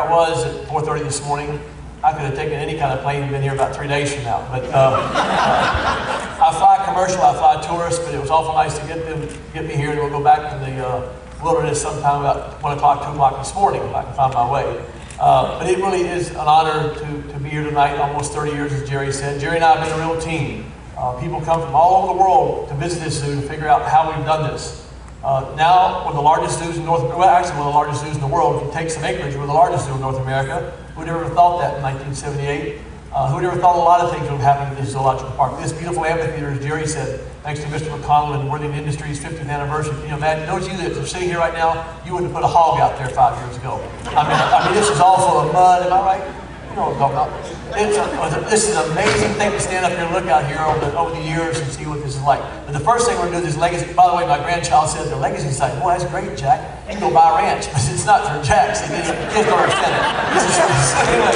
was at 4:30 this morning. I could have taken any kind of plane and been here about 3 days from now. But I fly commercial, I fly tourist, but it was awful nice to get me here, and we'll go back to the wilderness sometime about 1 o'clock, 2 o'clock this morning if I can find my way. But it really is an honor to be here tonight, almost 30 years, as Jerry said. Jerry and I have been a real team. People come from all over the world to visit this zoo to figure out how we've done this. Now, one of the largest zoos in North America, well, actually one of the largest zoos in the world. If you take some acreage, we're the largest zoo in North America. Who'd ever thought that in 1978? Who'd ever thought a lot of things would have happened in this zoological park? This beautiful amphitheater, as Jerry said, thanks to Mr. McConnell and Worthing Industries' 50th anniversary. You know, man, those of you that are sitting here right now, you wouldn't have put a hog out there 5 years ago. I mean, this is all full of mud, am I right? You know what I'm talking about. This is an amazing thing to stand up here and look out here over the years and see what this is like. But the first thing we're going to do is legacy. By the way, my grandchild said the legacy site. Boy, that's great, Jack. You can go buy a ranch, but it's not for Jack's. Kids don't understand it. Anyway,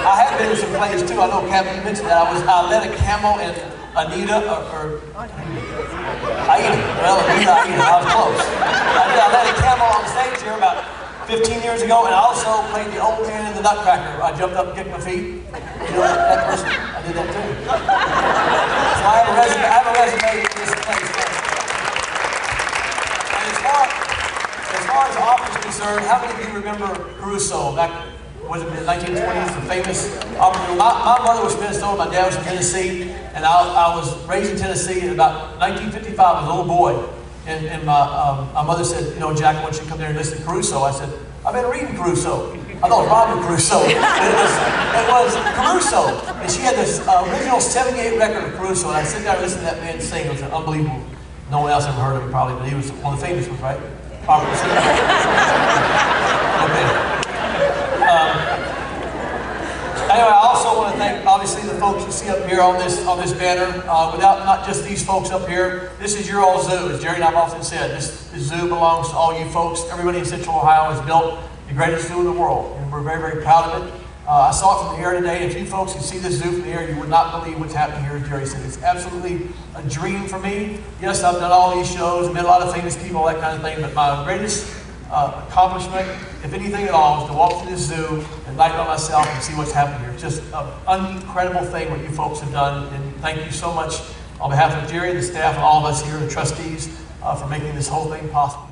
I have been to some plays too. I know, Kevin, you mentioned that. I led a camel and Anita, or Aida. Well, Anita, Aida. I was close. I led a camel on stage here about 15 years ago, and I also played the old man in the Nutcracker. I jumped up and kicked my feet. You know that person? I did that too. So I have a resume in this place. And as far as the opera is concerned, how many of you remember Caruso? Back, was it in the 1920s, the famous opera? My mother was from Minnesota, my dad was from Tennessee, and I was raised in Tennessee in about 1955 as a little boy. And my mother said, you know, Jack, I want you to come there and listen to Caruso. I said, I've been reading Caruso. I thought it was Robin Crusoe. It was Caruso. And she had this original 78 record of Caruso. And I sit there and listen to that man sing. It was unbelievable. No one else ever heard of him probably, but he was one of the famous ones, right? Okay. Anyway, I also want to thank, obviously, the folks you see up here on this banner. Without not just these folks up here, this is your all zoo. As Jerry and I have often said, this zoo belongs to all you folks. Everybody in Central Ohio has built the greatest zoo in the world, and we're very, very proud of it. I saw it from the air today, and if you folks can see this zoo from the air, you would not believe what's happening here, as Jerry said. It's absolutely a dream for me. Yes, I've done all these shows, met a lot of famous people, that kind of thing, but my greatest accomplishment, if anything at all, is to walk through this zoo and light it on myself and see what's happening here. It's just an incredible thing what you folks have done, and thank you so much on behalf of Jerry, the staff, and all of us here, the trustees, for making this whole thing possible.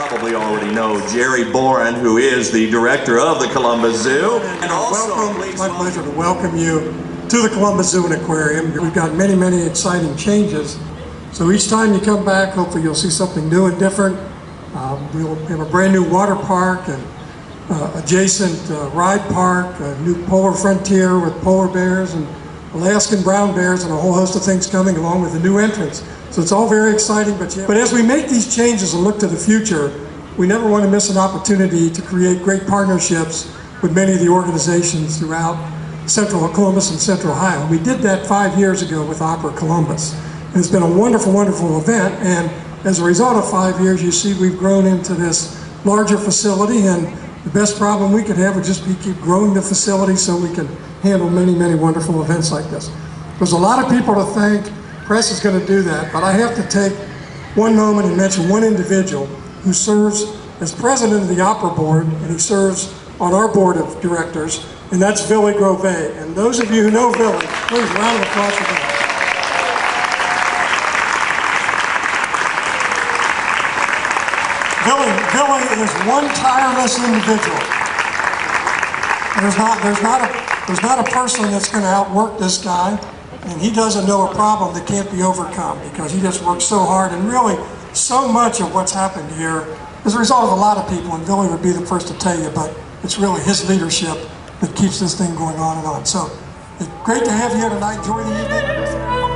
probably already know Jerry Boren, who is the director of the Columbus Zoo. And welcome, it's my pleasure to welcome you to the Columbus Zoo and Aquarium. We've got many, many exciting changes. So each time you come back, hopefully you'll see something new and different. We'll have a brand new water park and adjacent ride park, a new polar frontier with polar bears and Alaskan brown bears and a whole host of things coming along with the new entrance. So it's all very exciting, but as we make these changes and look to the future, we never want to miss an opportunity to create great partnerships with many of the organizations throughout Central Columbus and Central Ohio. We did that 5 years ago with Opera Columbus. And it's been a wonderful, wonderful event, and as a result of 5 years, you see we've grown into this larger facility, and the best problem we could have would just be keep growing the facility so we can handle many, many wonderful events like this. There's a lot of people to thank. Press is going to do that, but I have to take one moment and mention one individual who serves as president of the Opera Board, and he serves on our board of directors, and that's Billy Grové. And those of you who know Billy, please round of applause for Billy. Billy is one tireless individual. There's not a person that's going to outwork this guy, and he doesn't know a problem that can't be overcome because he just works so hard. And really, so much of what's happened here is a result of a lot of people, and Billy would be the first to tell you, but it's really his leadership that keeps this thing going on and on. So, it's great to have you here tonight. Enjoy the evening.